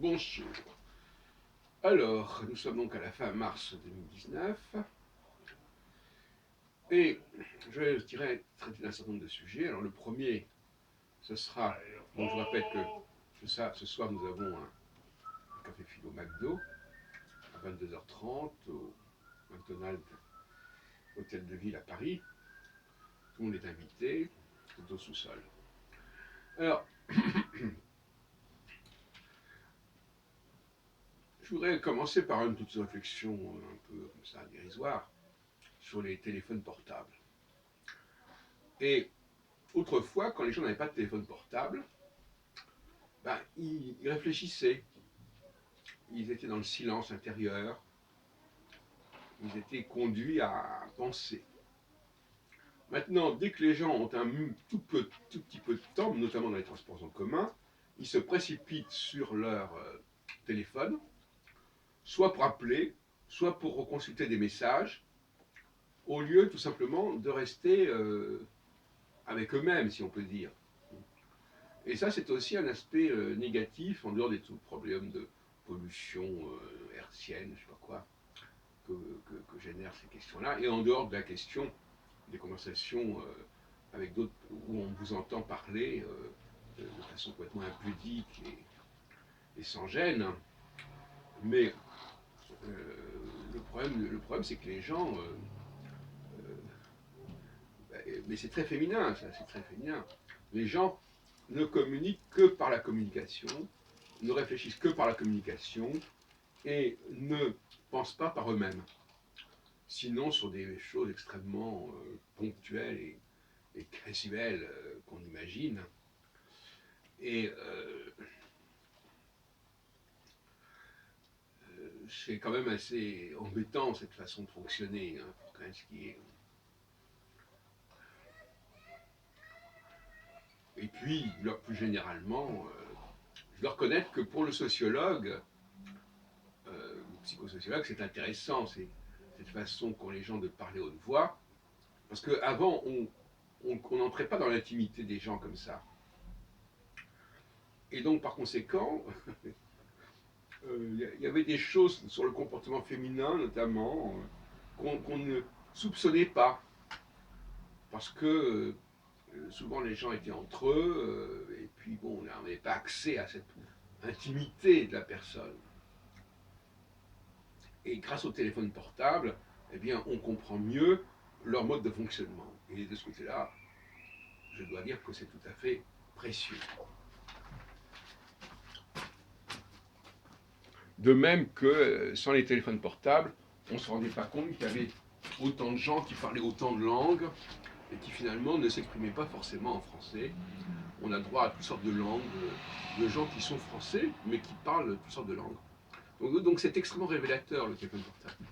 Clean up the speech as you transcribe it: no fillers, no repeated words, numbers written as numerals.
Bonjour. Alors, nous sommes donc à la fin mars 2019 et je dirais traiter d'un certain nombre de sujets. Alors le premier, ce sera, donc je rappelle que ce soir nous avons un café philo McDo à 22h30 au McDonald's Hôtel de Ville à Paris. Tout le monde est invité, c'est au sous-sol. Alors, je voudrais commencer par une petite réflexion un peu comme ça, dérisoire, sur les téléphones portables. Et autrefois, quand les gens n'avaient pas de téléphone portable, ils réfléchissaient. Ils étaient dans le silence intérieur. Ils étaient conduits à penser. Maintenant, dès que les gens ont un tout petit peu de temps, notamment dans les transports en commun, ils se précipitent sur leur téléphone, soit pour appeler, soit pour reconsulter des messages, au lieu tout simplement de rester avec eux-mêmes, si on peut dire. Et ça, c'est aussi un aspect négatif, en dehors des tout problèmes de pollution hertzienne, je ne sais pas quoi, que génèrent ces questions-là, et en dehors de la question des conversations avec d'autres où on vous entend parler de façon complètement impudique et sans gêne. Mais le problème, c'est que les gens... mais c'est très féminin, ça, c'est très féminin. Les gens ne communiquent que par la communication, ne réfléchissent que par la communication et ne pensent pas par eux-mêmes. Sinon sur des choses extrêmement ponctuelles et casuelles qu'on imagine. Et c'est quand même assez embêtant cette façon de fonctionner, hein, pour quand même ce qui est. Et puis, plus généralement, je dois reconnaître que pour le sociologue, le psychosociologue, c'est intéressant, c'est cette façon qu'ont les gens de parler haute voix, parce qu'avant, on n'entrait pas dans l'intimité des gens comme ça. Et donc, par conséquent, il y avait des choses sur le comportement féminin, notamment, qu'on ne soupçonnait pas. Parce que souvent les gens étaient entre eux, et puis bon, on n'avait pas accès à cette intimité de la personne. Et grâce au téléphone portable, eh bien, on comprend mieux leur mode de fonctionnement. Et de ce côté-là, je dois dire que c'est tout à fait précieux. De même que sans les téléphones portables, on ne se rendait pas compte qu'il y avait autant de gens qui parlaient autant de langues et qui finalement ne s'exprimaient pas forcément en français. On a droit à toutes sortes de langues, de gens qui sont français, mais qui parlent toutes sortes de langues. Donc c'est extrêmement révélateur, le téléphone portable.